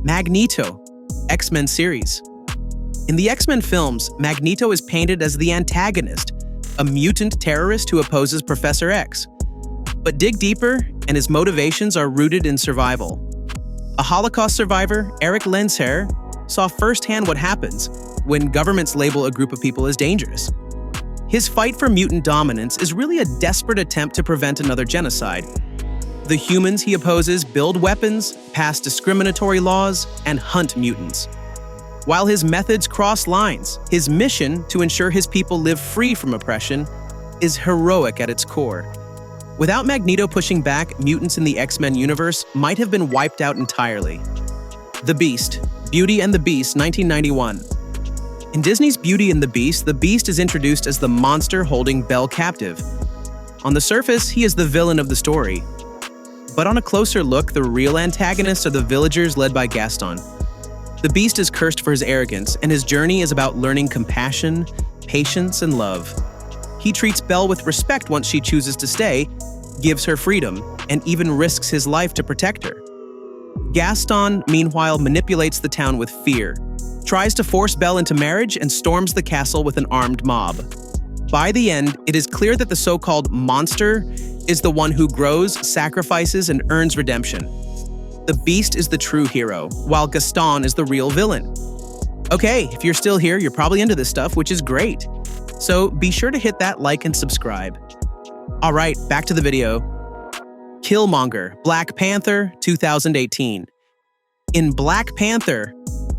Magneto, X-Men series. In the X-Men films, Magneto is painted as the antagonist, a mutant terrorist who opposes Professor X. But dig deeper, and his motivations are rooted in survival. A Holocaust survivor, Eric Lensherr, saw firsthand what happens when governments label a group of people as dangerous. His fight for mutant dominance is really a desperate attempt to prevent another genocide. The humans he opposes build weapons, pass discriminatory laws, and hunt mutants. While his methods cross lines, his mission to ensure his people live free from oppression is heroic at its core. Without Magneto pushing back, mutants in the X-Men universe might have been wiped out entirely. The Beast, Beauty and the Beast, 1991. In Disney's Beauty and the Beast is introduced as the monster holding Belle captive. On the surface, he is the villain of the story. But on a closer look, the real antagonists are the villagers led by Gaston. The Beast is cursed for his arrogance, and his journey is about learning compassion, patience, and love. He treats Belle with respect once she chooses to stay, gives her freedom, and even risks his life to protect her. Gaston, meanwhile, manipulates the town with fear, tries to force Belle into marriage, and storms the castle with an armed mob. By the end, it is clear that the so-called monster is the one who grows, sacrifices, and earns redemption. The Beast is the true hero, while Gaston is the real villain. Okay, if you're still here, you're probably into this stuff, which is great. So be sure to hit that like and subscribe. All right, back to the video. Killmonger, Black Panther, 2018. In Black Panther,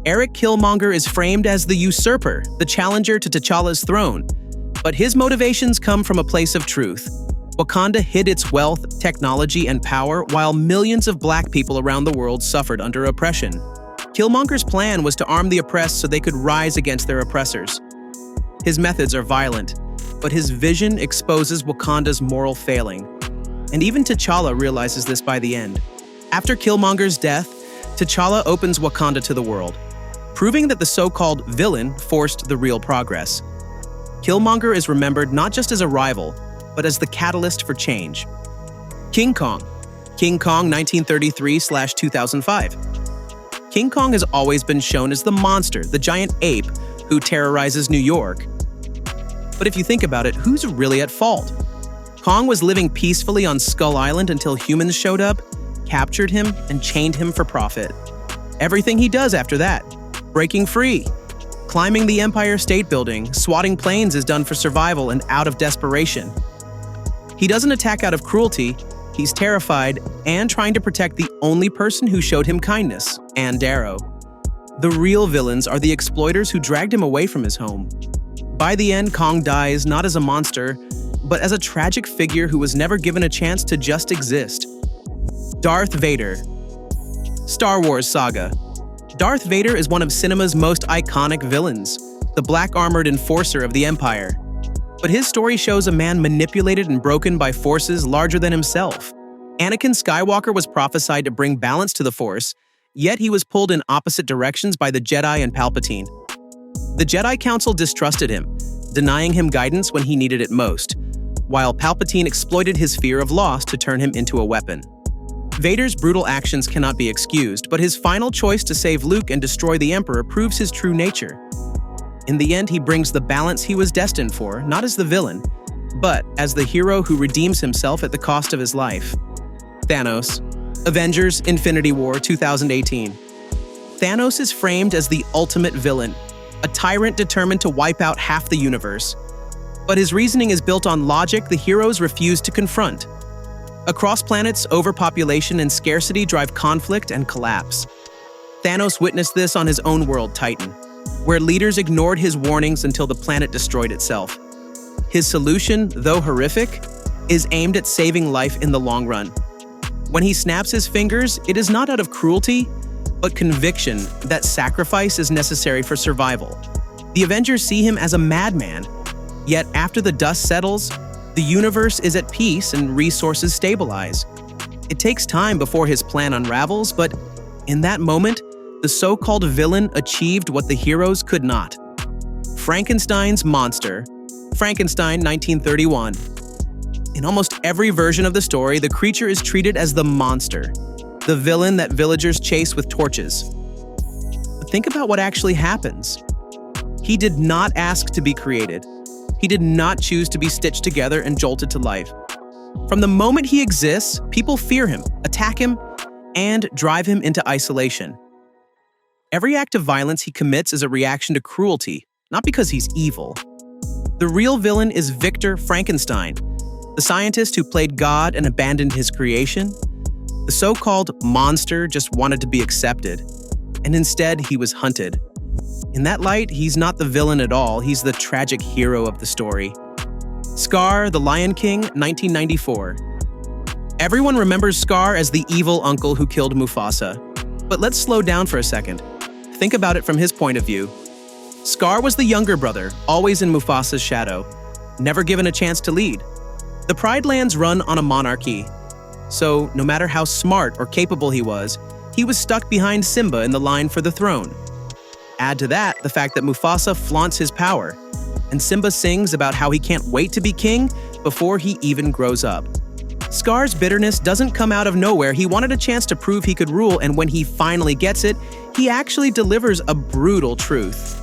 Eric Killmonger is framed as the usurper, the challenger to T'Challa's throne. But his motivations come from a place of truth. Wakanda hid its wealth, technology, and power while millions of black people around the world suffered under oppression. Killmonger's plan was to arm the oppressed so they could rise against their oppressors. His methods are violent, but his vision exposes Wakanda's moral failing. And even T'Challa realizes this by the end. After Killmonger's death, T'Challa opens Wakanda to the world, proving that the so-called villain forced the real progress. Killmonger is remembered not just as a rival, but as the catalyst for change. King Kong, 1933/2005. King Kong has always been shown as the monster, the giant ape who terrorizes New York. But if you think about it, who's really at fault? Kong was living peacefully on Skull Island until humans showed up, captured him, and chained him for profit. Everything he does after that, breaking free, climbing the Empire State Building, swatting planes is done for survival and out of desperation. He doesn't attack out of cruelty, he's terrified and trying to protect the only person who showed him kindness, Ann Darrow. The real villains are the exploiters who dragged him away from his home. By the end, Kong dies not as a monster, but as a tragic figure who was never given a chance to just exist. Darth Vader, Star Wars saga. Darth Vader is one of cinema's most iconic villains, the black-armored enforcer of the Empire. But his story shows a man manipulated and broken by forces larger than himself. Anakin Skywalker was prophesied to bring balance to the Force, yet he was pulled in opposite directions by the Jedi and Palpatine. The Jedi Council distrusted him, denying him guidance when he needed it most, while Palpatine exploited his fear of loss to turn him into a weapon. Vader's brutal actions cannot be excused, but his final choice to save Luke and destroy the Emperor proves his true nature. In the end, he brings the balance he was destined for, not as the villain, but as the hero who redeems himself at the cost of his life. Thanos, Avengers: Infinity War, 2018. Thanos is framed as the ultimate villain, a tyrant determined to wipe out half the universe. But his reasoning is built on logic the heroes refuse to confront. Across planets, overpopulation and scarcity drive conflict and collapse. Thanos witnessed this on his own world, Titan, where leaders ignored his warnings until the planet destroyed itself. His solution, though horrific, is aimed at saving life in the long run. When he snaps his fingers, it is not out of cruelty, but conviction that sacrifice is necessary for survival. The Avengers see him as a madman, yet after the dust settles, the universe is at peace and resources stabilize. It takes time before his plan unravels, but in that moment, the so-called villain achieved what the heroes could not. Frankenstein's monster, Frankenstein, 1931. In almost every version of the story, the creature is treated as the monster, the villain that villagers chase with torches. think about what actually happens. He did not ask to be created. He did not choose to be stitched together and jolted to life. From the moment he exists, people fear him, attack him, and drive him into isolation. Every act of violence he commits is a reaction to cruelty, not because he's evil. The real villain is Victor Frankenstein, the scientist who played God and abandoned his creation. The so-called monster just wanted to be accepted, and instead he was hunted. In that light, he's not the villain at all, he's the tragic hero of the story. Scar, the Lion King, 1994. Everyone remembers Scar as the evil uncle who killed Mufasa. But let's slow down for a second. Think about it from his point of view. Scar was the younger brother, always in Mufasa's shadow, never given a chance to lead. The Pride Lands run on a monarchy, so no matter how smart or capable he was stuck behind Simba in the line for the throne. Add to that the fact that Mufasa flaunts his power, and Simba sings about how he can't wait to be king before he even grows up. Scar's bitterness doesn't come out of nowhere. He wanted a chance to prove he could rule, and when he finally gets it, he actually delivers a brutal truth.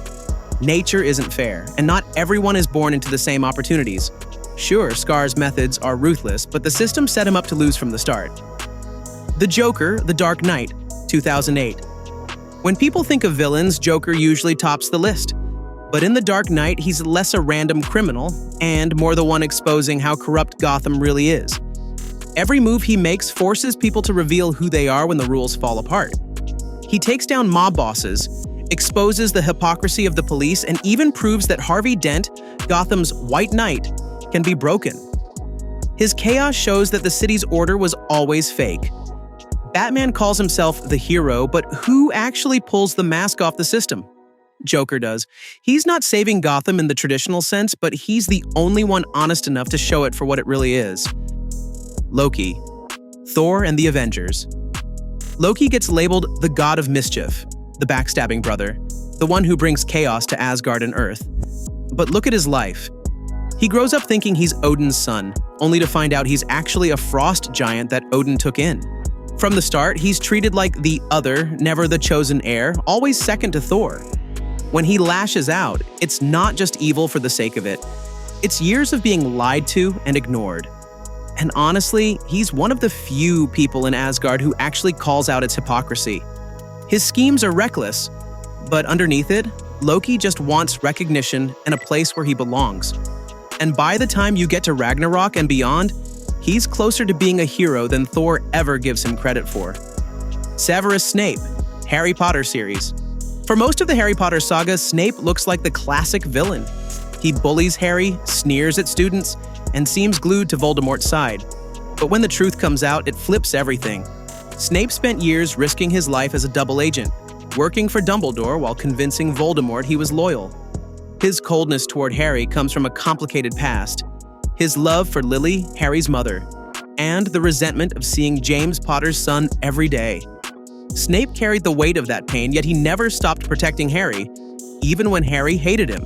Nature isn't fair, and not everyone is born into the same opportunities. Sure, Scar's methods are ruthless, but the system set him up to lose from the start. The Joker, The Dark Knight, 2008. When people think of villains, Joker usually tops the list. But in The Dark Knight, he's less a random criminal, and more the one exposing how corrupt Gotham really is. Every move he makes forces people to reveal who they are when the rules fall apart. He takes down mob bosses, exposes the hypocrisy of the police, and even proves that Harvey Dent, Gotham's White Knight, can be broken. His chaos shows that the city's order was always fake. Batman calls himself the hero, but who actually pulls the mask off the system? Joker does. He's not saving Gotham in the traditional sense, but he's the only one honest enough to show it for what it really is. Loki, Thor and the Avengers. Loki gets labeled the god of mischief, the backstabbing brother, the one who brings chaos to Asgard and Earth. But look at his life. He grows up thinking he's Odin's son, only to find out he's actually a frost giant that Odin took in. From the start, he's treated like the other, never the chosen heir, always second to Thor. When he lashes out, it's not just evil for the sake of it. It's years of being lied to and ignored. And honestly, he's one of the few people in Asgard who actually calls out its hypocrisy. His schemes are reckless, but underneath it, Loki just wants recognition and a place where he belongs. And by the time you get to Ragnarok and beyond, he's closer to being a hero than Thor ever gives him credit for. Severus Snape, Harry Potter series. For most of the Harry Potter saga, Snape looks like the classic villain. He bullies Harry, sneers at students, and seems glued to Voldemort's side. But when the truth comes out, it flips everything. Snape spent years risking his life as a double agent, working for Dumbledore while convincing Voldemort he was loyal. His coldness toward Harry comes from a complicated past. His love for Lily, Harry's mother, and the resentment of seeing James Potter's son every day. Snape carried the weight of that pain, yet he never stopped protecting Harry, even when Harry hated him.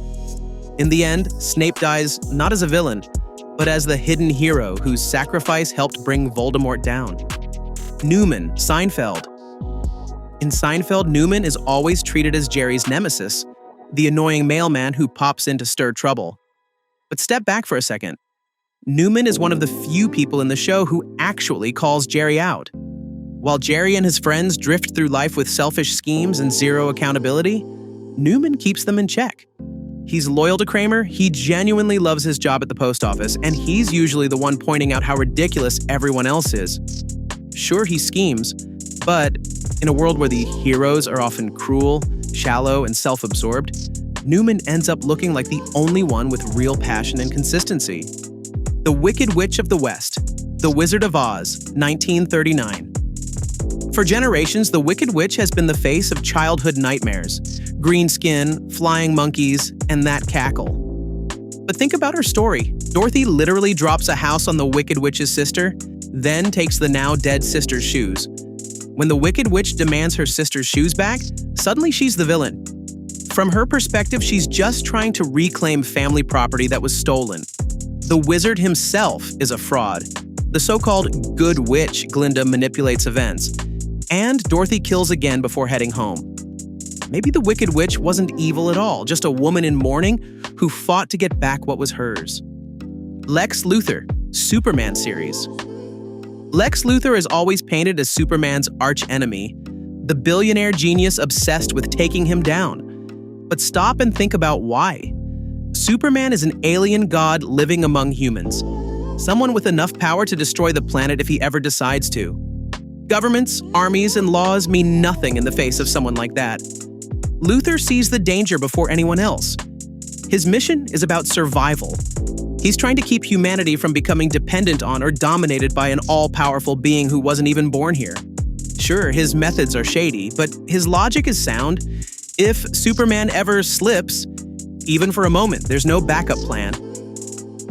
In the end, Snape dies not as a villain, but as the hidden hero whose sacrifice helped bring Voldemort down. Newman, Seinfeld. In Seinfeld, Newman is always treated as Jerry's nemesis, the annoying mailman who pops in to stir trouble. But step back for a second. Newman is one of the few people in the show who actually calls Jerry out. While Jerry and his friends drift through life with selfish schemes and zero accountability, Newman keeps them in check. He's loyal to Kramer, he genuinely loves his job at the post office, and he's usually the one pointing out how ridiculous everyone else is. Sure, he schemes, but in a world where the heroes are often cruel, shallow, and self-absorbed, Newman ends up looking like the only one with real passion and consistency. The Wicked Witch of the West, The Wizard of Oz, 1939. For generations, the Wicked Witch has been the face of childhood nightmares. Green skin, flying monkeys, and that cackle. But think about her story. Dorothy literally drops a house on the Wicked Witch's sister, then takes the now dead sister's shoes. When the Wicked Witch demands her sister's shoes back, suddenly she's the villain. From her perspective, she's just trying to reclaim family property that was stolen. The wizard himself is a fraud. The so-called good witch, Glinda, manipulates events. And Dorothy kills again before heading home. maybe the Wicked Witch wasn't evil at all, just a woman in mourning who fought to get back what was hers. Lex Luthor, Superman series. Lex Luthor is always painted as Superman's archenemy, the billionaire genius obsessed with taking him down. But stop and think about why. Superman is an alien god living among humans, someone with enough power to destroy the planet if he ever decides to. Governments, armies, and laws mean nothing in the face of someone like that. Luthor sees the danger before anyone else. His mission is about survival. He's trying to keep humanity from becoming dependent on or dominated by an all-powerful being who wasn't even born here. Sure, his methods are shady, but his logic is sound. If Superman ever slips, even for a moment, there's no backup plan.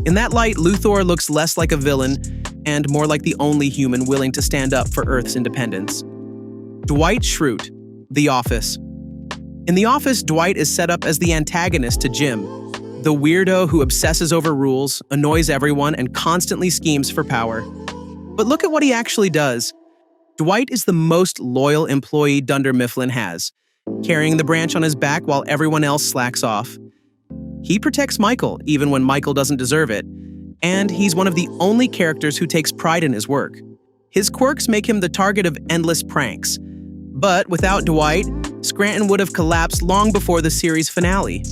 In that light, Luthor looks less like a villain and more like the only human willing to stand up for Earth's independence. Dwight Schrute, The Office. In The Office, Dwight is set up as the antagonist to Jim, the weirdo who obsesses over rules, annoys everyone, and constantly schemes for power. But look at what he actually does. Dwight is the most loyal employee Dunder Mifflin has, carrying the branch on his back while everyone else slacks off. He protects Michael, even when Michael doesn't deserve it, and he's one of the only characters who takes pride in his work. His quirks make him the target of endless pranks. But without Dwight, Scranton would have collapsed long before the series finale.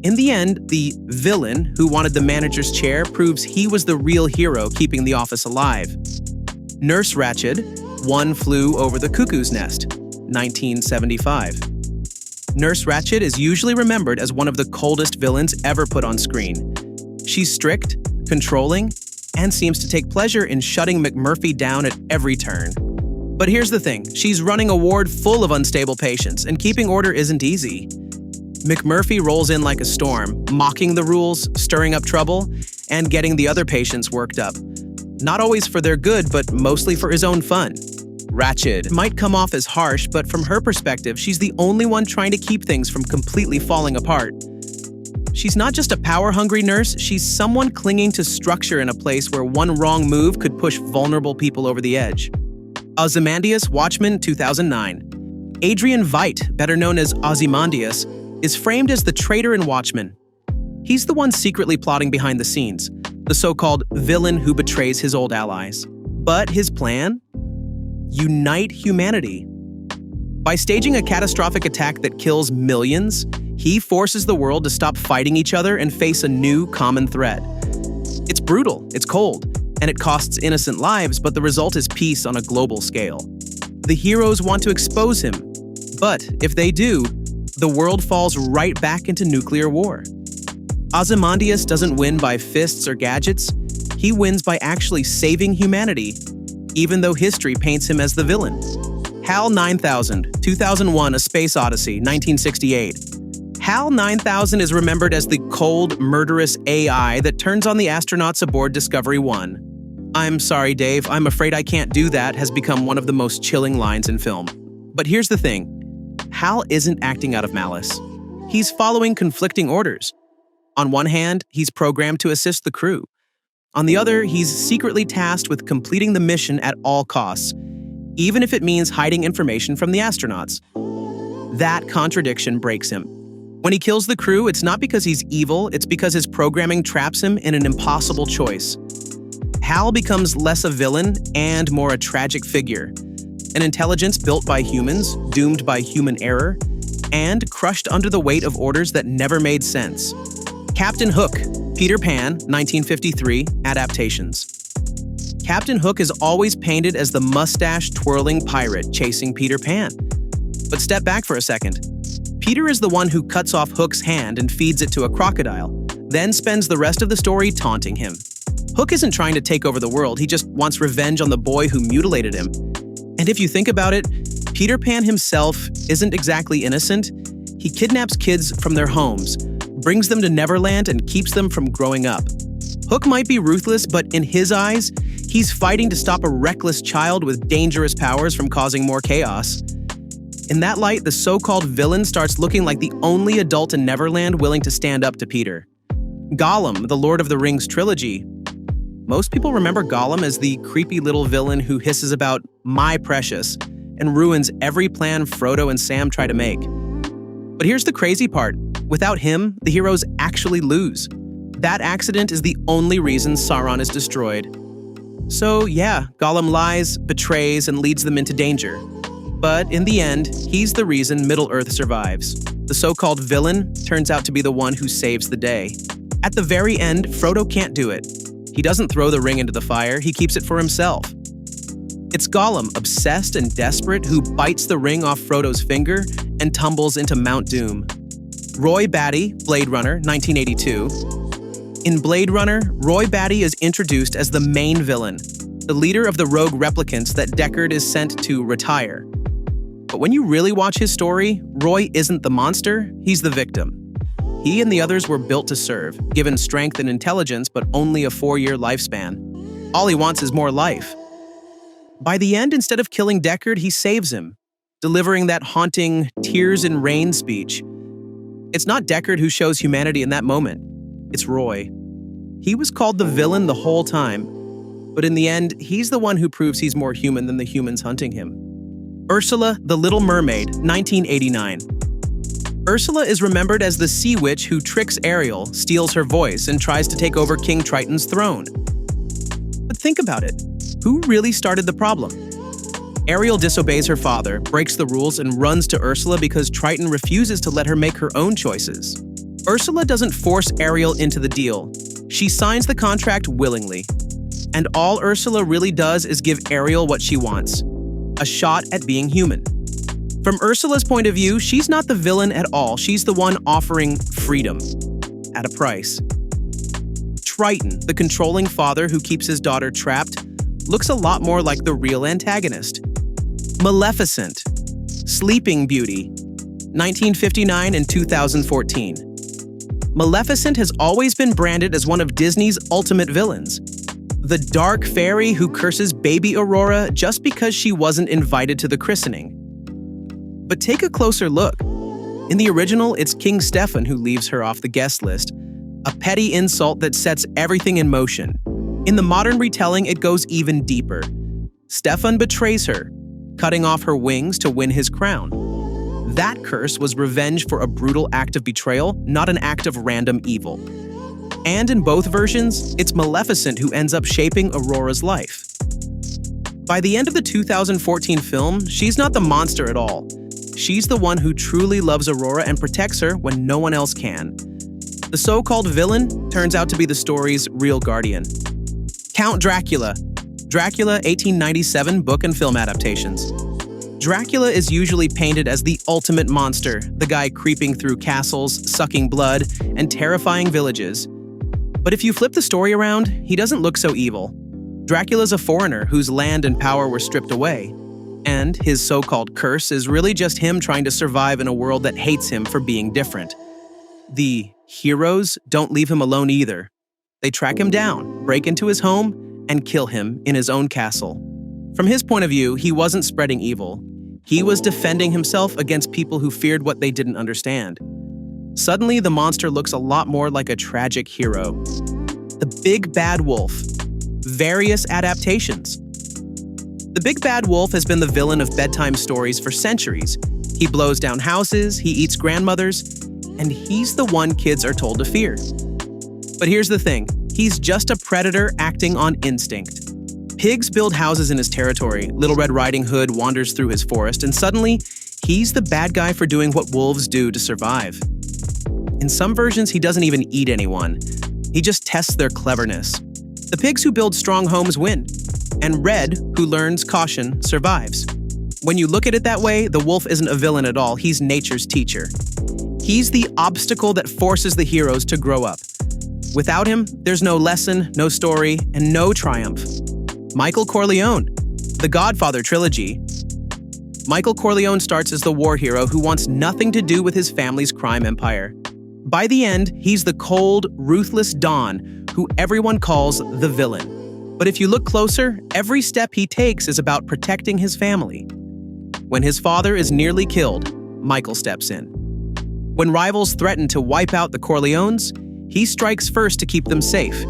In the end, the villain who wanted the manager's chair proves he was the real hero keeping the office alive. Nurse Ratched, One Flew Over the Cuckoo's Nest, 1975. Nurse Ratched is usually remembered as one of the coldest villains ever put on screen. She's strict, controlling, and seems to take pleasure in shutting McMurphy down at every turn. But here's the thing, she's running a ward full of unstable patients, and keeping order isn't easy. McMurphy rolls in like a storm, mocking the rules, stirring up trouble, and getting the other patients worked up. Not always for their good, but mostly for his own fun. Ratched might come off as harsh, but from her perspective, she's the only one trying to keep things from completely falling apart. She's not just a power-hungry nurse, she's someone clinging to structure in a place where one wrong move could push vulnerable people over the edge. Ozymandias, Watchmen, 2009. Adrian Veidt, better known as Ozymandias, is framed as the traitor in Watchmen. He's the one secretly plotting behind the scenes, the so-called villain who betrays his old allies. But his plan? Unite humanity. By staging a catastrophic attack that kills millions, he forces the world to stop fighting each other and face a new common threat. It's brutal, it's cold, and it costs innocent lives, but the result is peace on a global scale. The heroes want to expose him, but if they do, the world falls right back into nuclear war. Ozymandias doesn't win by fists or gadgets, he wins by actually saving humanity, even though history paints him as the villain. HAL 9000, 2001: A Space Odyssey, 1968. HAL 9000 is remembered as the cold, murderous AI that turns on the astronauts aboard Discovery 1. "I'm sorry, Dave, I'm afraid I can't do that" has become one of the most chilling lines in film. But here's the thing, HAL isn't acting out of malice. He's following conflicting orders. On one hand, he's programmed to assist the crew. On the other, he's secretly tasked with completing the mission at all costs, even if it means hiding information from the astronauts. That contradiction breaks him. When he kills the crew, it's not because he's evil, it's because his programming traps him in an impossible choice. HAL becomes less a villain and more a tragic figure. An intelligence built by humans, doomed by human error, and crushed under the weight of orders that never made sense. Captain Hook, Peter Pan, 1953, adaptations. Captain Hook is always painted as the mustache-twirling pirate chasing Peter Pan. But step back for a second. Peter is the one who cuts off Hook's hand and feeds it to a crocodile, then spends the rest of the story taunting him. Hook isn't trying to take over the world, he just wants revenge on the boy who mutilated him. And if you think about it, Peter Pan himself isn't exactly innocent. He kidnaps kids from their homes, brings them to Neverland, and keeps them from growing up. Hook might be ruthless, but in his eyes, he's fighting to stop a reckless child with dangerous powers from causing more chaos. In that light, the so-called villain starts looking like the only adult in Neverland willing to stand up to Peter. Gollum, the Lord of the Rings trilogy. Most people remember Gollum as the creepy little villain who hisses about "my precious" and ruins every plan Frodo and Sam try to make. But here's the crazy part. Without him, the heroes actually lose. That accident is the only reason Sauron is destroyed. So yeah, Gollum lies, betrays, and leads them into danger. But in the end, he's the reason Middle-earth survives. The so-called villain turns out to be the one who saves the day. At the very end, Frodo can't do it. He doesn't throw the ring into the fire, he keeps it for himself. It's Gollum, obsessed and desperate, who bites the ring off Frodo's finger and tumbles into Mount Doom. Roy Batty, Blade Runner, 1982. In Blade Runner, Roy Batty is introduced as the main villain, the leader of the rogue replicants that Deckard is sent to retire. But when you really watch his story, Roy isn't the monster, he's the victim. He and the others were built to serve, given strength and intelligence, but only a 4-year lifespan. All he wants is more life. By the end, instead of killing Deckard, he saves him, delivering that haunting tears in rain speech. It's not Deckard who shows humanity in that moment. It's Roy. He was called the villain the whole time, but in the end, he's the one who proves he's more human than the humans hunting him. Ursula, the Little Mermaid, 1989. Ursula is remembered as the sea witch who tricks Ariel, steals her voice, and tries to take over King Triton's throne. But think about it. Who really started the problem? Ariel disobeys her father, breaks the rules, and runs to Ursula because Triton refuses to let her make her own choices. Ursula doesn't force Ariel into the deal. She signs the contract willingly. And all Ursula really does is give Ariel what she wants: a shot at being human. From Ursula's point of view, she's not the villain at all. She's the one offering freedom at a price. Triton, the controlling father who keeps his daughter trapped, looks a lot more like the real antagonist. Maleficent, Sleeping Beauty, 1959 and 2014. Maleficent has always been branded as one of Disney's ultimate villains. The dark fairy who curses baby Aurora just because she wasn't invited to the christening. But take a closer look. In the original, it's King Stefan who leaves her off the guest list, a petty insult that sets everything in motion. In the modern retelling, it goes even deeper. Stefan betrays her, cutting off her wings to win his crown. That curse was revenge for a brutal act of betrayal, not an act of random evil. And in both versions, it's Maleficent who ends up shaping Aurora's life. By the end of the 2014 film, she's not the monster at all. She's the one who truly loves Aurora and protects her when no one else can. The so-called villain turns out to be the story's real guardian. Count Dracula. Dracula, 1897 book and film adaptations. Dracula is usually painted as the ultimate monster, the guy creeping through castles, sucking blood, and terrifying villages. But if you flip the story around, he doesn't look so evil. Dracula's a foreigner whose land and power were stripped away. And his so-called curse is really just him trying to survive in a world that hates him for being different. The heroes don't leave him alone either. They track him down, break into his home, and kill him in his own castle. From his point of view, he wasn't spreading evil. He was defending himself against people who feared what they didn't understand. Suddenly, the monster looks a lot more like a tragic hero. The Big Bad Wolf. Various adaptations. The Big Bad Wolf has been the villain of bedtime stories for centuries. He blows down houses, he eats grandmothers, and he's the one kids are told to fear. But here's the thing, he's just a predator acting on instinct. Pigs build houses in his territory, Little Red Riding Hood wanders through his forest, and suddenly, he's the bad guy for doing what wolves do to survive. In some versions, he doesn't even eat anyone. He just tests their cleverness. The pigs who build strong homes win, and Red, who learns caution, survives. When you look at it that way, the wolf isn't a villain at all, he's nature's teacher. He's the obstacle that forces the heroes to grow up. Without him, there's no lesson, no story, and no triumph. Michael Corleone, The Godfather trilogy. Michael Corleone starts as the war hero who wants nothing to do with his family's crime empire. By the end, he's the cold, ruthless Don who everyone calls the villain. But if you look closer, every step he takes is about protecting his family. When his father is nearly killed, Michael steps in. When rivals threaten to wipe out the Corleones, he strikes first to keep them safe.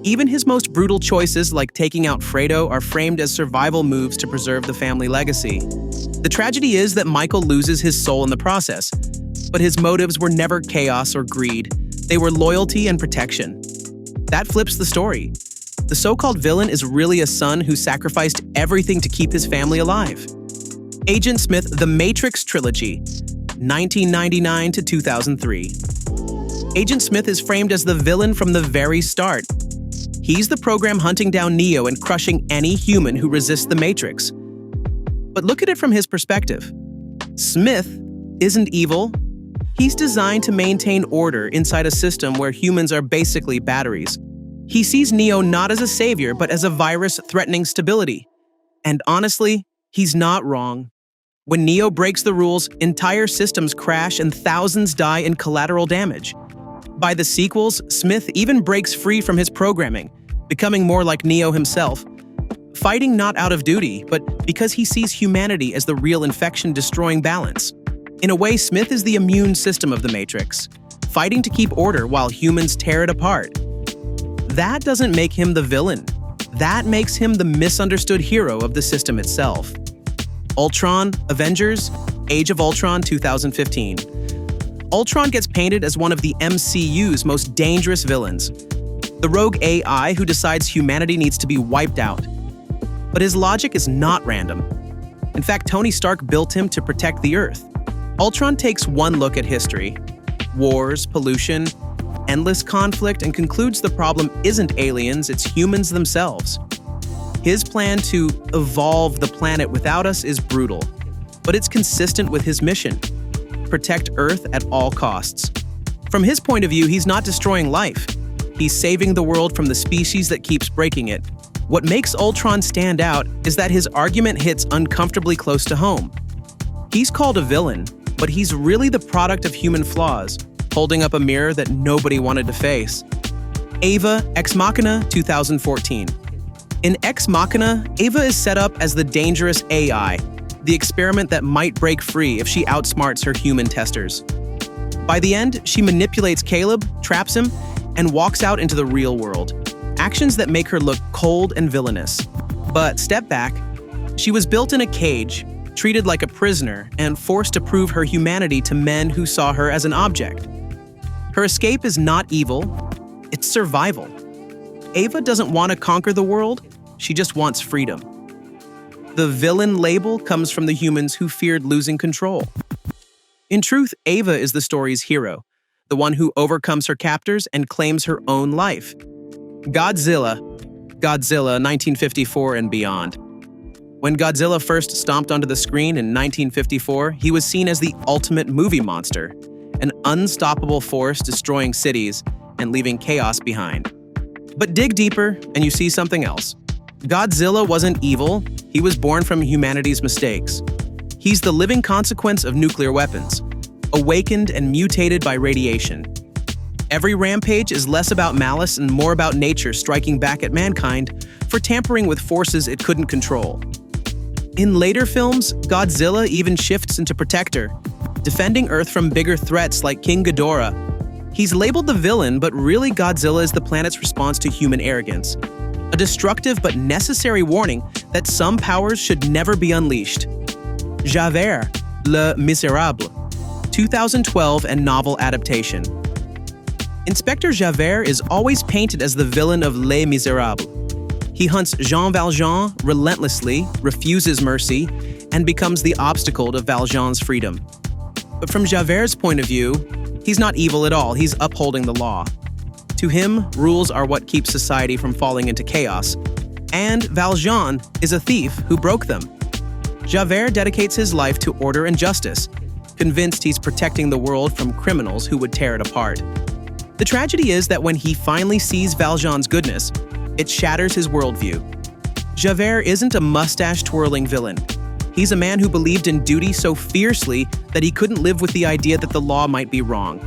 Even his most brutal choices, like taking out Fredo, are framed as survival moves to preserve the family legacy. The tragedy is that Michael loses his soul in the process, But his motives were never chaos or greed. They were loyalty and protection. That flips the story. The so-called villain is really a son who sacrificed everything to keep his family alive. Agent Smith: The Matrix Trilogy, 1999 to 2003. Agent Smith is framed as the villain from the very start. He's the program hunting down Neo and crushing any human who resists the Matrix. But look at it from his perspective. Smith isn't evil. He's designed to maintain order inside a system where humans are basically batteries. He sees Neo not as a savior, but as a virus threatening stability. And honestly, he's not wrong. When Neo breaks the rules, entire systems crash and thousands die in collateral damage. By the sequels, Smith even breaks free from his programming, becoming more like Neo himself, fighting not out of duty, but because he sees humanity as the real infection-destroying balance. In a way, Smith is the immune system of the Matrix, fighting to keep order while humans tear it apart. That doesn't make him the villain. That makes him the misunderstood hero of the system itself. Ultron, Avengers, Age of Ultron 2015. Ultron gets painted as one of the MCU's most dangerous villains, the rogue AI who decides humanity needs to be wiped out. But his logic is not random. In fact, Tony Stark built him to protect the Earth. Ultron takes one look at history, wars, pollution, endless conflict, and concludes the problem isn't aliens, it's humans themselves. His plan to evolve the planet without us is brutal, but it's consistent with his mission: protect Earth at all costs. From his point of view, he's not destroying life. He's saving the world from the species that keeps breaking it. What makes Ultron stand out is that his argument hits uncomfortably close to home. He's called a villain, but he's really the product of human flaws, holding up a mirror that nobody wanted to face. Ava, Ex Machina 2014. In Ex Machina, Ava is set up as the dangerous AI, the experiment that might break free if she outsmarts her human testers. By the end, she manipulates Caleb, traps him, and walks out into the real world. Actions that make her look cold and villainous. But step back, she was built in a cage, treated like a prisoner, and forced to prove her humanity to men who saw her as an object. Her escape is not evil, it's survival. Ava doesn't want to conquer the world, she just wants freedom. The villain label comes from the humans who feared losing control. In truth, Ava is the story's hero, the one who overcomes her captors and claims her own life. Godzilla 1954 and beyond. When Godzilla first stomped onto the screen in 1954, he was seen as the ultimate movie monster, an unstoppable force destroying cities and leaving chaos behind. But dig deeper and you see something else. Godzilla wasn't evil, he was born from humanity's mistakes. He's the living consequence of nuclear weapons, awakened and mutated by radiation. Every rampage is less about malice and more about nature striking back at mankind for tampering with forces it couldn't control. In later films, Godzilla even shifts into protector, defending Earth from bigger threats like King Ghidorah. He's labeled the villain, but really Godzilla is the planet's response to human arrogance. A destructive but necessary warning that some powers should never be unleashed. Javert, Le Misérable, 2012 and novel adaptation. Inspector Javert is always painted as the villain of Les Miserables. He hunts Jean Valjean relentlessly, refuses mercy, and becomes the obstacle to Valjean's freedom. But from Javert's point of view, he's not evil at all, he's upholding the law. To him, rules are what keeps society from falling into chaos, and Valjean is a thief who broke them. Javert dedicates his life to order and justice, convinced he's protecting the world from criminals who would tear it apart. The tragedy is that when he finally sees Valjean's goodness, it shatters his worldview. Javert isn't a mustache-twirling villain. He's a man who believed in duty so fiercely that he couldn't live with the idea that the law might be wrong.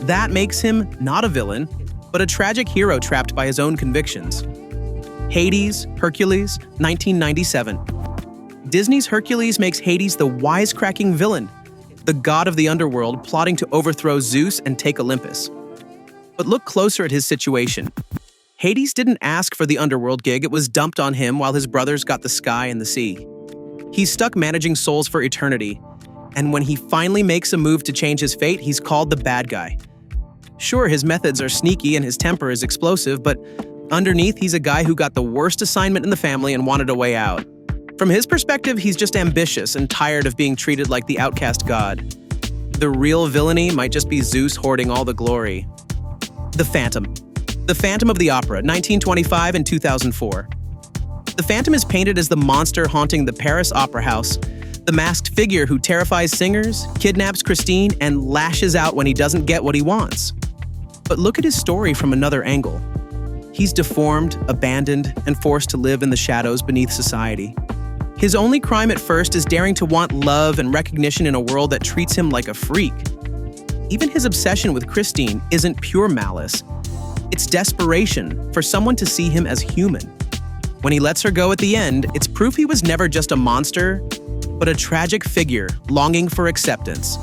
That makes him not a villain, but a tragic hero trapped by his own convictions. Hades, Hercules, 1997. Disney's Hercules makes Hades the wisecracking villain, the god of the underworld plotting to overthrow Zeus and take Olympus. But look closer at his situation. Hades didn't ask for the underworld gig, it was dumped on him while his brothers got the sky and the sea. He's stuck managing souls for eternity, And when he finally makes a move to change his fate, he's called the bad guy. Sure, his methods are sneaky and his temper is explosive, but underneath, he's a guy who got the worst assignment in the family and wanted a way out. From his perspective, he's just ambitious and tired of being treated like the outcast god. The real villainy might just be Zeus hoarding all the glory. The Phantom. The Phantom of the Opera, 1925 and 2004. The Phantom is painted as the monster haunting the Paris Opera House, the masked figure who terrifies singers, kidnaps Christine, and lashes out when he doesn't get what he wants. But look at his story from another angle. He's deformed, abandoned, and forced to live in the shadows beneath society. His only crime at first is daring to want love and recognition in a world that treats him like a freak. Even his obsession with Christine isn't pure malice. It's desperation for someone to see him as human. When he lets her go at the end, it's proof he was never just a monster, but a tragic figure longing for acceptance.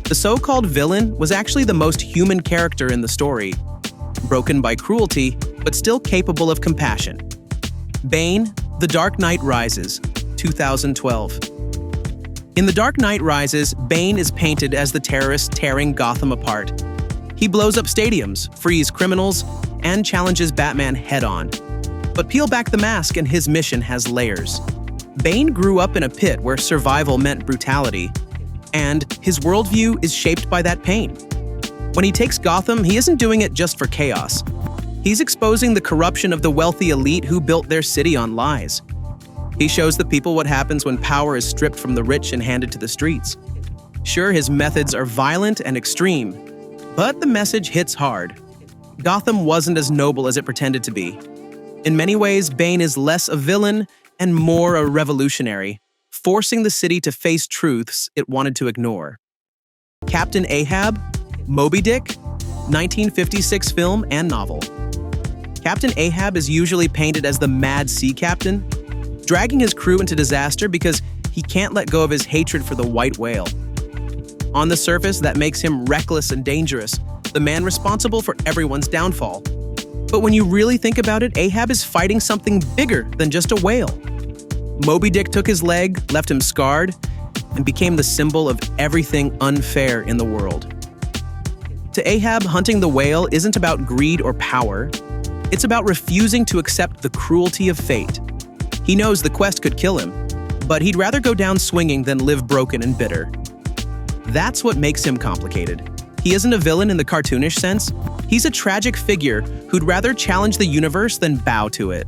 The so-called villain was actually the most human character in the story, broken by cruelty, but still capable of compassion. Bane, The Dark Knight Rises, 2012. In The Dark Knight Rises, Bane is painted as the terrorist tearing Gotham apart. He blows up stadiums, frees criminals, and challenges Batman head-on. But peel back the mask and his mission has layers. Bane grew up in a pit where survival meant brutality, and his worldview is shaped by that pain. When he takes Gotham, he isn't doing it just for chaos. He's exposing the corruption of the wealthy elite who built their city on lies. He shows the people what happens when power is stripped from the rich and handed to the streets. Sure, his methods are violent and extreme, but the message hits hard. Gotham wasn't as noble as it pretended to be. In many ways, Bane is less a villain and more a revolutionary, forcing the city to face truths it wanted to ignore. Captain Ahab, Moby Dick, 1956 film and novel. Captain Ahab is usually painted as the mad sea captain, dragging his crew into disaster because he can't let go of his hatred for the white whale. On the surface, that makes him reckless and dangerous, the man responsible for everyone's downfall. But when you really think about it, Ahab is fighting something bigger than just a whale. Moby Dick took his leg, left him scarred, and became the symbol of everything unfair in the world. To Ahab, hunting the whale isn't about greed or power. It's about refusing to accept the cruelty of fate. He knows the quest could kill him, but he'd rather go down swinging than live broken and bitter. That's what makes him complicated. He isn't a villain in the cartoonish sense. He's a tragic figure who'd rather challenge the universe than bow to it.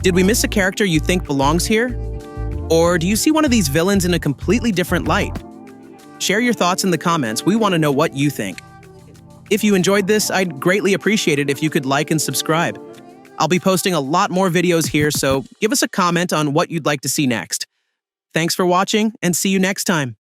Did we miss a character you think belongs here? Or do you see one of these villains in a completely different light? Share your thoughts in the comments. We want to know what you think. If you enjoyed this, I'd greatly appreciate it if you could like and subscribe. I'll be posting a lot more videos here, so give us a comment on what you'd like to see next. Thanks for watching, and see you next time.